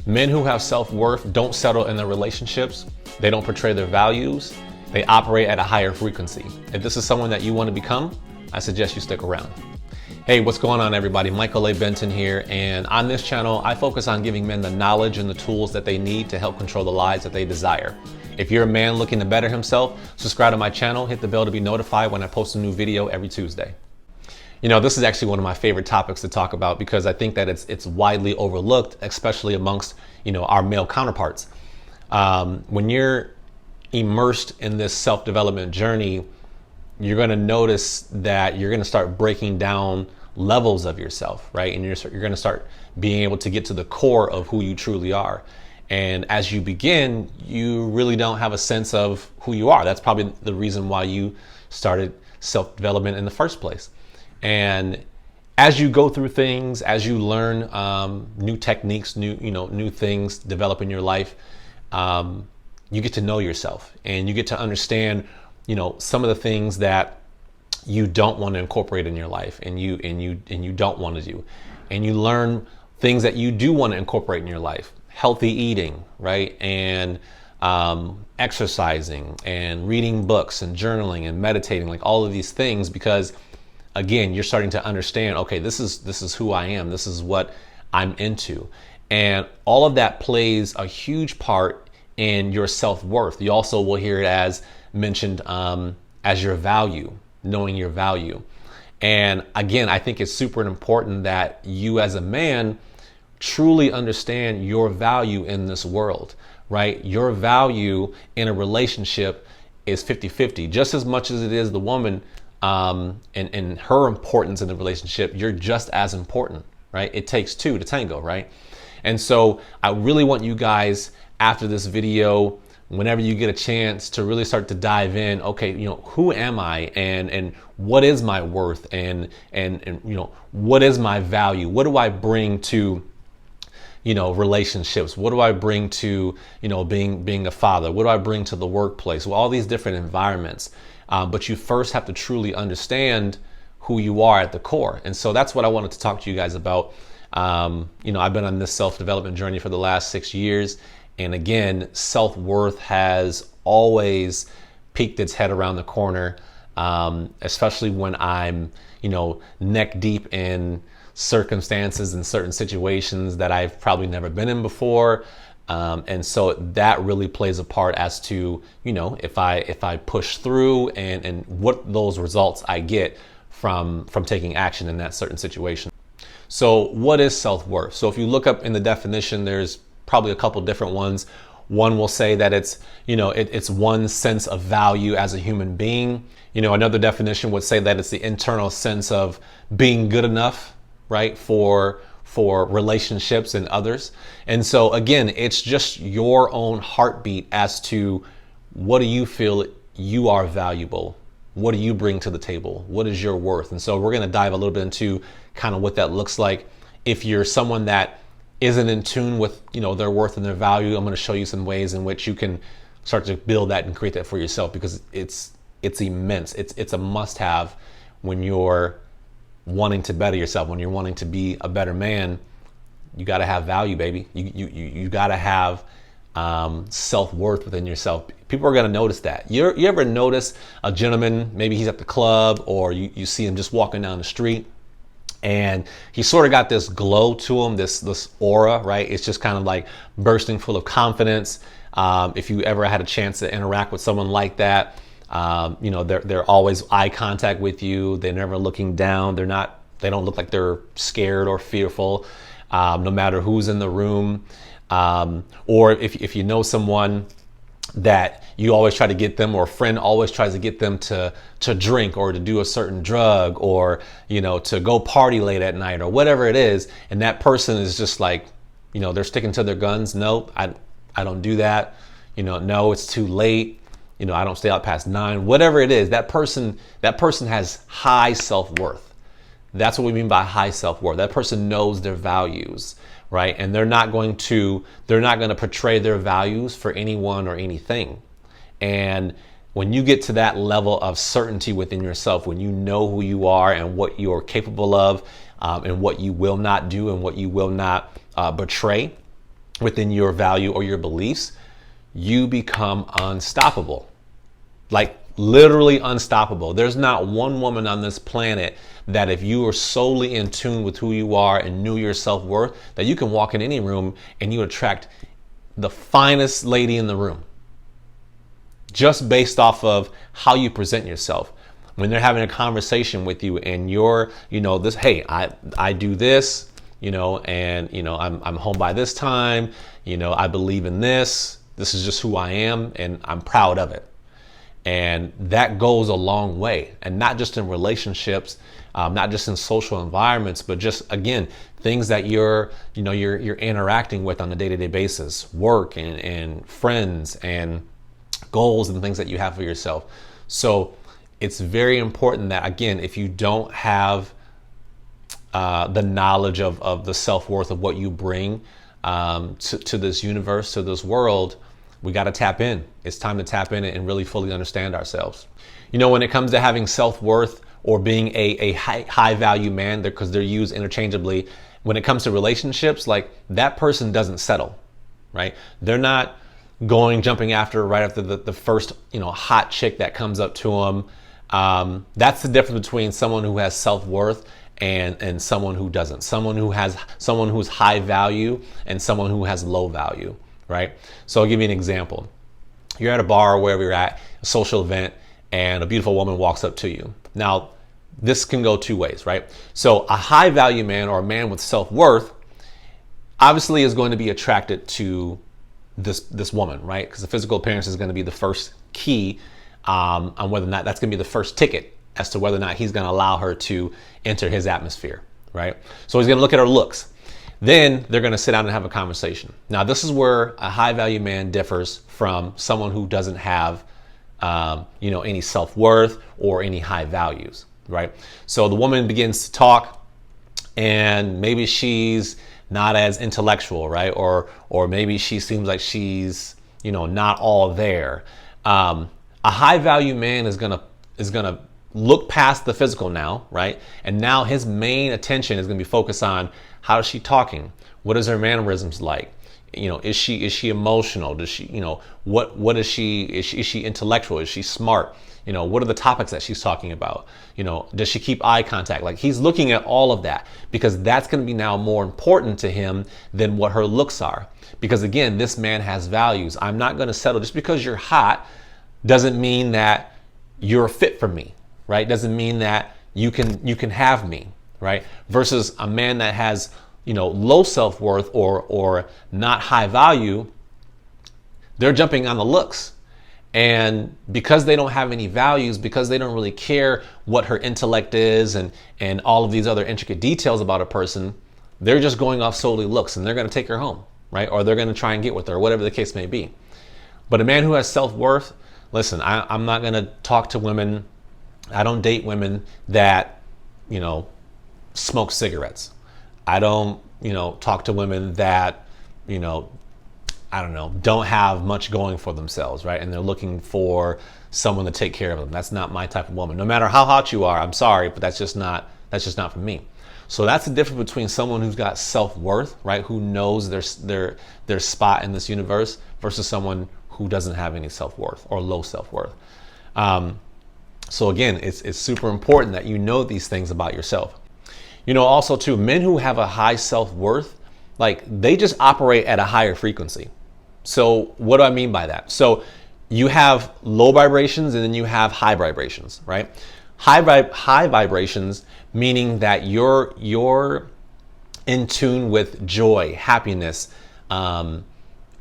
Men who have self-worth don't settle in their relationships. They don't portray their values. They operate at a higher frequency. If this is someone that you want to become, I suggest you stick around. Hey, what's going on, everybody? Michael A. Benton here, and on this channel, I focus on giving men the knowledge and the tools that they need to help control the lives that they desire. If you're a man looking to better himself, subscribe to my channel, hit the bell to be notified when I post a new video every Tuesday. You know, this is actually one of my favorite topics to talk about because I think that it's widely overlooked, especially amongst, our male counterparts. When you're immersed in this self-development journey, you're going to notice that you're going to start breaking down levels of yourself, right? And you're going to start being able to get to the core of who you truly are. And as you begin, you really don't have a sense of who you are. That's probably the reason why you started self-development in the first place. And as you go through things, as you learn new techniques, new things develop in your life, you get to know yourself and you get to understand, some of the things that you don't want to incorporate in your life and you don't want to do. And you learn things that you do want to incorporate in your life. Healthy eating, right? And exercising and reading books and journaling and meditating, like all of these things, because again, you're starting to understand, okay, this is who I am. This is what I'm into. And all of that plays a huge part in your self-worth. You also will hear it as mentioned as your value, knowing your value. And again, I think it's super important that you as a man truly understand your value in this world, right? Your value in a relationship is 50-50, just as much as it is the woman and her importance in the relationship. You're just as important, right? It takes two to tango, right? And so I really want you guys after this video, whenever you get a chance, to really start to dive in. Okay, who am I, and what is my worth, and what is my value? What do I bring to relationships? What do I bring to being a father? What do I bring to the workplace? Well, all these different environments. But you first have to truly understand who you are at the core. And so that's what I wanted to talk to you guys about. I've been on this self-development journey for the last 6 years. And again, self-worth has always peeked its head around the corner, especially when I'm, neck deep in circumstances and certain situations that I've probably never been in before. And so that really plays a part as to, if I push through and what those results I get from taking action in that certain situation. So what is self-worth? So if you look up in the definition, there's probably a couple different ones. One will say that it's, it's one's sense of value as a human being. Another definition would say that it's the internal sense of being good enough, right, for relationships and others. And so again, it's just your own heartbeat as to what do you feel you are valuable? What do you bring to the table? What is your worth? And so we're going to dive a little bit into kind of what that looks like. If you're someone that isn't in tune with, their worth and their value, I'm going to show you some ways in which you can start to build that and create that for yourself, because it's immense. It's a must-have when you're wanting to better yourself, when you're wanting to be a better man. You got to have value, baby. You got to have self-worth within yourself. People are going to notice that. You ever notice a gentleman, maybe he's at the club, or you see him just walking down the street, and he sort of got this glow to him, this aura, right? It's just kind of like bursting full of confidence. If you ever had a chance to interact with someone like that, they're always eye contact with you. They're never looking down. They don't look like they're scared or fearful, no matter who's in the room. Or if you know someone that you always try to get them, or a friend always tries to get them to drink or to do a certain drug, or, to go party late at night or whatever it is. And that person is just like, they're sticking to their guns. Nope, I don't do that. No, it's too late. I don't stay out past 9, whatever it is. That person has high self-worth. That's what we mean by high self-worth. That person knows their values, right? And they're not going to portray their values for anyone or anything. And when you get to that level of certainty within yourself, when you know who you are and what you're capable of, and what you will not do and what you will not betray, within your value or your beliefs, you become unstoppable. Like literally unstoppable. There's not one woman on this planet that if you are solely in tune with who you are and knew your self-worth, that you can walk in any room and you attract the finest lady in the room just based off of how you present yourself. When they're having a conversation with you and you're, this, hey, I do this, and I'm home by this time, I believe in this. This is just who I am and I'm proud of it. And that goes a long way, and not just in relationships, not just in social environments, but just, again, things that you're interacting with on a day-to-day basis, work and friends and goals and things that you have for yourself. So it's very important that, again, if you don't have the knowledge of the self-worth of what you bring to this universe, to this world, we got to tap in. It's time to tap in and really fully understand ourselves. When it comes to having self-worth or being a high value man, because they're used interchangeably, when it comes to relationships, like that person doesn't settle, right? They're not jumping after right after the first, hot chick that comes up to them. That's the difference between someone who has self-worth and someone who doesn't. Someone who's high value and someone who has low value. Right? So I'll give you an example. You're at a bar or wherever you're at, a social event, and a beautiful woman walks up to you. Now, this can go two ways, right? So a high value man or a man with self-worth obviously is going to be attracted to this woman, right? Because the physical appearance is going to be the first key on whether or not that's going to be the first ticket as to whether or not he's going to allow her to enter his atmosphere, right? So he's going to look at her looks. Then they're going to sit down and have a conversation. Now, this is where a high value man differs from someone who doesn't have, any self-worth or any high values, right? So the woman begins to talk, and maybe she's not as intellectual, right? Or maybe she seems like she's, not all there. A high value man is gonna look past the physical now, right? And now his main attention is going to be focused on how is she talking? What is her mannerisms like? Is she emotional? Does she, what is she? Is she intellectual? Is she smart? What are the topics that she's talking about? Does she keep eye contact? Like, he's looking at all of that because that's going to be now more important to him than what her looks are. Because again, this man has values. I'm not going to settle. Just because you're hot doesn't mean that you're fit for me, right? Doesn't mean that you can have me, right? Versus a man that has, low self-worth or not high value, they're jumping on the looks. And because they don't have any values, because they don't really care what her intellect is and all of these other intricate details about a person, they're just going off solely looks, and they're going to take her home, right? Or they're going to try and get with her, whatever the case may be. But a man who has self-worth, listen, I'm not going to talk to women. I don't date women that, smoke cigarettes. I don't, talk to women that, don't have much going for themselves, right? And they're looking for someone to take care of them. That's not my type of woman. No matter how hot you are, I'm sorry, but that's just not for me. So that's the difference between someone who's got self-worth, right? Who knows their spot in this universe versus someone who doesn't have any self-worth or low self-worth. So again, it's super important that you know these things about yourself. Also too, men who have a high self-worth, like they just operate at a higher frequency. So what do I mean by that? So you have low vibrations and then you have high vibrations, right? High vibrations meaning that you're in tune with joy, happiness,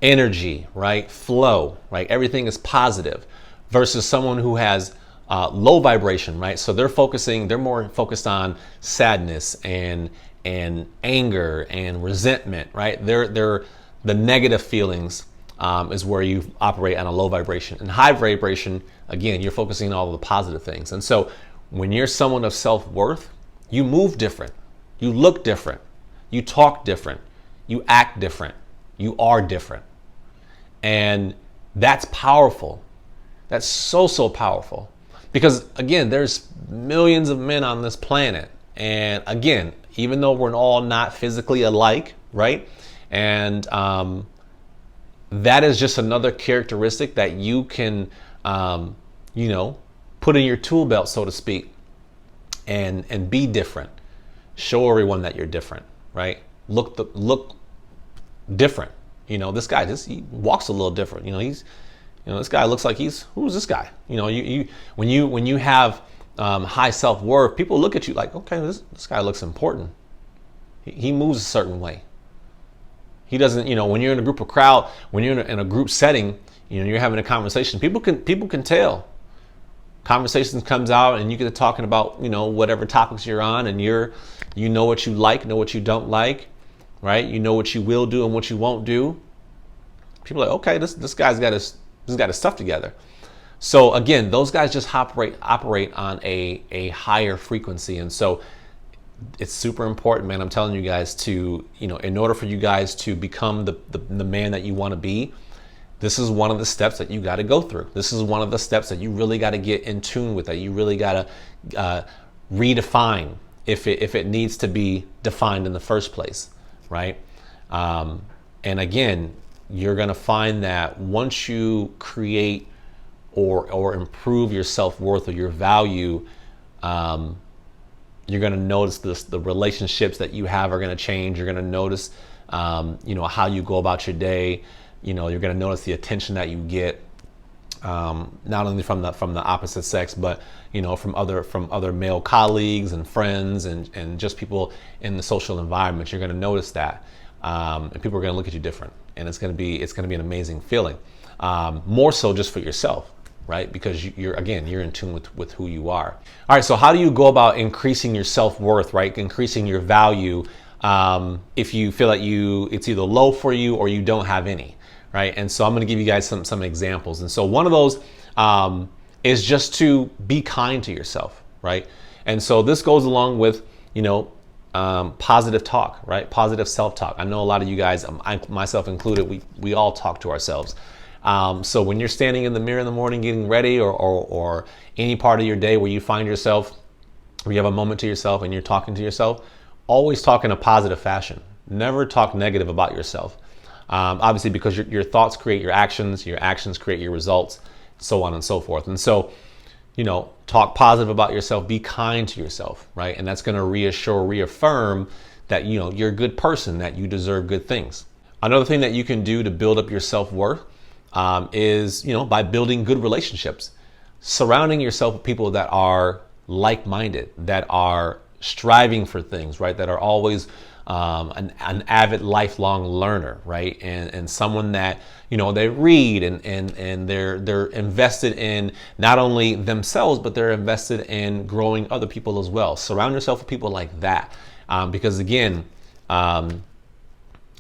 energy, right? Flow, right? Everything is positive versus someone who has low vibration, right? So they're more focused on sadness and anger and resentment, right? They're the negative feelings is where you operate on a low vibration. And high vibration, again, you're focusing on all of the positive things. And so when you're someone of self-worth, you move different, you look different, you talk different, you act different, you are different. And that's powerful. That's so powerful. Because again, there's millions of men on this planet. And again, even though we're all not physically alike, right? And that is just another characteristic that you can, you know, put in your tool belt, so to speak, and be different. Show everyone that you're different, right? Look different. You know, this guy he walks a little different. You know, this guy looks like who's this guy? You know, when you have high self-worth, people look at you like, okay, this guy looks important. He moves a certain way. He doesn't, you know, when you're in a when you're in a group setting, you know, you're having a conversation, people can tell. Conversations comes out and you get to talking about, you know, whatever topics you're on, and you know what you like, know what you don't like, right? You know what you will do and what you won't do. People are like, okay, this guy's got his stuff together. So again, those guys just operate on a higher frequency. And so it's super important, man. I'm telling you guys to, you know, in order for you guys to become the man that you want to be, this is one of the steps that you got to go through. This is one of the steps that you really got to get in tune with, that you really got to redefine if it needs to be defined in the first place, right? And again, you're going to find that once you create or improve your self-worth or your value, you're going to notice the relationships that you have are going to change. You're going to notice, you know, how you go about your day. You know, you're going to notice the attention that you get, not only from the opposite sex, but, you know, from other male colleagues and friends and just people in the social environment. You're going to notice that, and people are going to look at you different, and it's going to be an amazing feeling, more so just for yourself, right? Because you're in tune with who you are. All right, so how do you go about increasing your self-worth, right? Increasing your value, if you feel that it's either low for you or you don't have any, right? And so I'm going to give you guys some examples. And so one of those is just to be kind to yourself, right? And so this goes along with, you know, positive talk, right? Positive self-talk. I know a lot of you guys, myself included, we all talk to ourselves. So when you're standing in the mirror in the morning getting ready, or any part of your day where you find yourself, where you have a moment to yourself and you're talking to yourself, always talk in a positive fashion. Never talk negative about yourself. Obviously, because your thoughts create your actions create your results, so on and so forth. And so, you know, talk positive about yourself, be kind to yourself, right? And that's going to reaffirm that, you know, you're a good person, that you deserve good things. Another thing that you can do to build up your self-worth is, you know, by building good relationships, surrounding yourself with people that are like-minded, that are striving for things, right? That are always an avid lifelong learner, right? And someone that, you know, they read and they're invested in not only themselves, but they're invested in growing other people as well. Surround yourself with people like that, because again,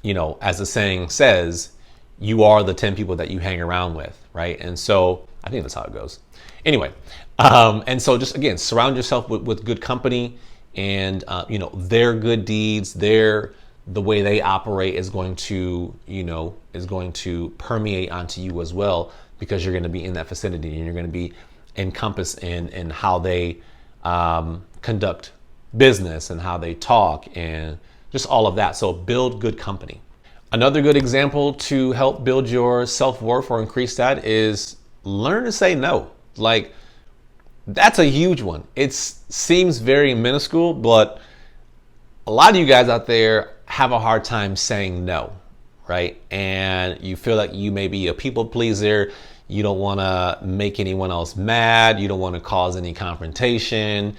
you know, as the saying says, you are the 10 people that you hang around with, right? And so I think that's how it goes. Anyway, and so just again, surround yourself with good company, and you know, their good deeds, the way they operate is going to permeate onto you as well, because you're going to be in that vicinity and you're going to be encompassed in how they conduct business and how they talk and just all of that. So build good company. Another good example to help build your self-worth or increase that is learn to say no. Like, that's a huge one. It seems very minuscule, but a lot of you guys out there have a hard time saying no, right? And you feel like you may be a people pleaser. You don't want to make anyone else mad. You don't want to cause any confrontation.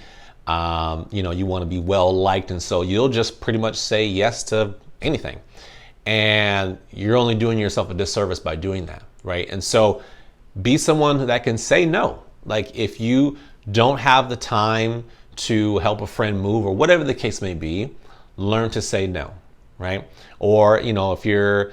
You know, you want to be well liked, and so you'll just pretty much say yes to anything. And you're only doing yourself a disservice by doing that, right? And so be someone that can say no. Like, if you don't have the time to help a friend move or whatever the case may be, learn to say no, right? Or, you know, if you're,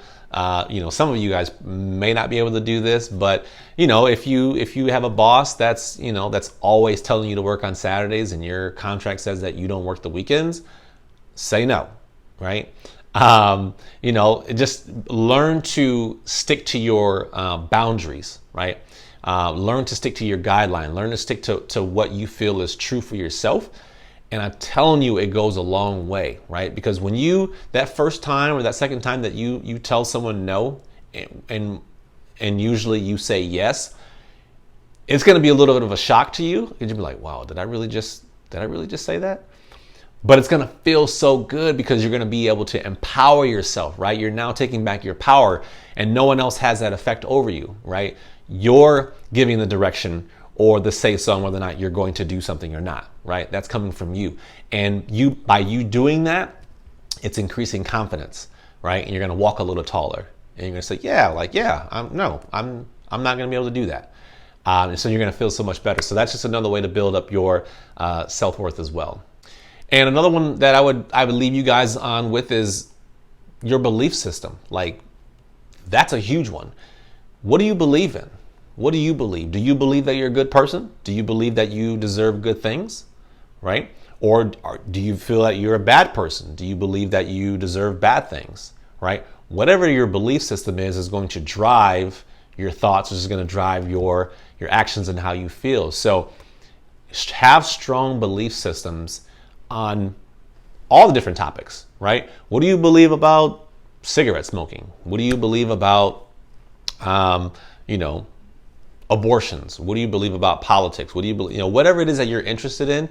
you know, some of you guys may not be able to do this, but, you know, if you have a boss that's, you know, that's always telling you to work on Saturdays and your contract says that you don't work the weekends, say no, right? You know, just learn to stick to your boundaries, right? Learn to stick to your guideline. Learn to stick to what you feel is true for yourself, And I'm telling you, it goes a long way, right? Because when you, that first time or that second time that you tell someone no, and usually you say yes, it's going to be a little bit of a shock to you. You'll be like, wow, did I really just say that? But it's going to feel so good because you're going to be able to empower yourself, right? You're now taking back your power and no one else has that effect over you, right? You're giving the direction or the say so on whether or not you're going to do something or not, right? That's coming from you. And by you doing that, it's increasing confidence, right? And you're going to walk a little taller and you're going to say, I'm not going to be able to do that. And so you're going to feel so much better. So that's just another way to build up your self-worth as well. And another one that I would leave you guys on with is your belief system. Like, that's a huge one. What do you believe in? What do you believe? Do you believe that you're a good person? Do you believe that you deserve good things, right? Or do you feel that you're a bad person? Do you believe that you deserve bad things, right? Whatever your belief system is going to drive your thoughts, which is going to drive your actions and how you feel. So have strong belief systems on all the different topics, right? What do you believe about cigarette smoking? What do you believe about, abortions? What do you believe about politics? What do you believe, whatever it is that you're interested in,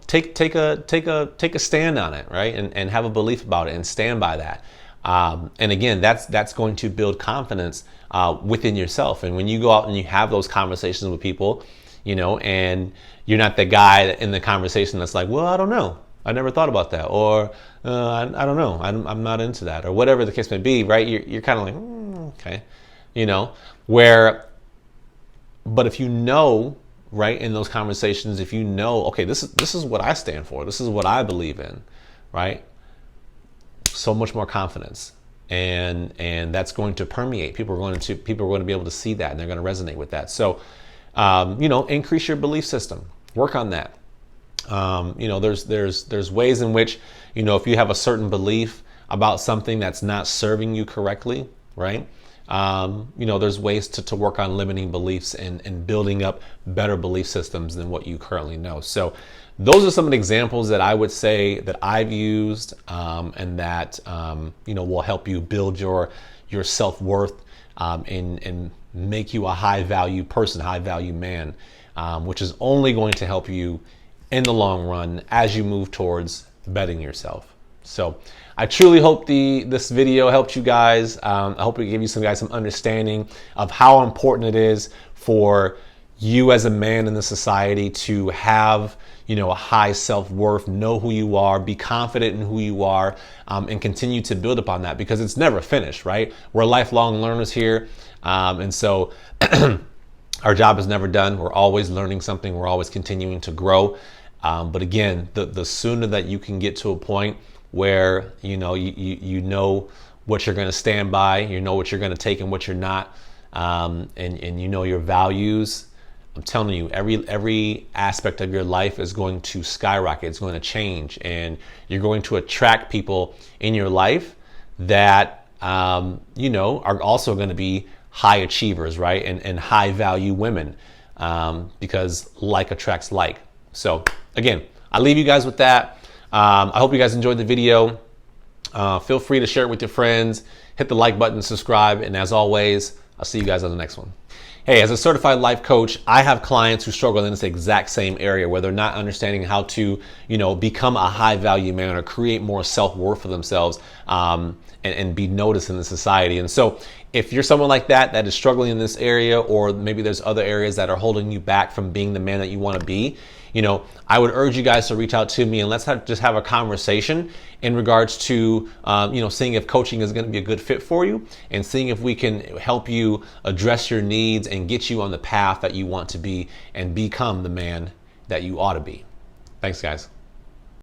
take a stand on it, right? And have a belief about it and stand by that. And again, that's going to build confidence within yourself. And when you go out and you have those conversations with people, and you're not the guy in the conversation that's like, well, I don't know. I never thought about that. Or I don't know. I'm not into that. Or whatever the case may be, right? You're kind of like, okay, but if right, in those conversations, if okay, this is what I stand for. This is what I believe in, right? So much more confidence. And that's going to permeate. People are going to be able to see that and they're going to resonate with that. So, increase your belief system. Work on that. There's ways in which, if you have a certain belief about something that's not serving you correctly, right? There's ways to work on limiting beliefs and building up better belief systems than what you currently know. So those are some of the examples that I would say that I've used, and that, will help you build your self-worth, and make you a high value person, high value man, which is only going to help you in the long run as you move towards bettering yourself. So I truly hope this video helped you guys. I hope it gave you some understanding of how important it is for you as a man in the society to have, a high self-worth, know who you are, be confident in who you are, and continue to build upon that, because it's never finished, right? We're lifelong learners here. And so our job is never done. We're always learning something. We're always continuing to grow. But again, the sooner that you can get to a point where, you know what you're going to stand by, you know what you're going to take and what you're not, and your values, I'm telling you, every aspect of your life is going to skyrocket. It's going to change, and you're going to attract people in your life that, are also going to be high achievers, right? And high value women, because like attracts like. So again, I leave you guys with that. I hope you guys enjoyed the video. Feel free to share it with your friends, hit the like button, subscribe, and as always, I'll see you guys on the next one. Hey, as a certified life coach, I have clients who struggle in this exact same area where they're not understanding how to, become a high value man or create more self-worth for themselves, and be noticed in the society. And so if you're someone like that is struggling in this area, or maybe there's other areas that are holding you back from being the man that you want to be, I would urge you guys to reach out to me and let's just have a conversation in regards to, seeing if coaching is going to be a good fit for you, and seeing if we can help you address your needs and get you on the path that you want to be and become the man that you ought to be. Thanks, guys.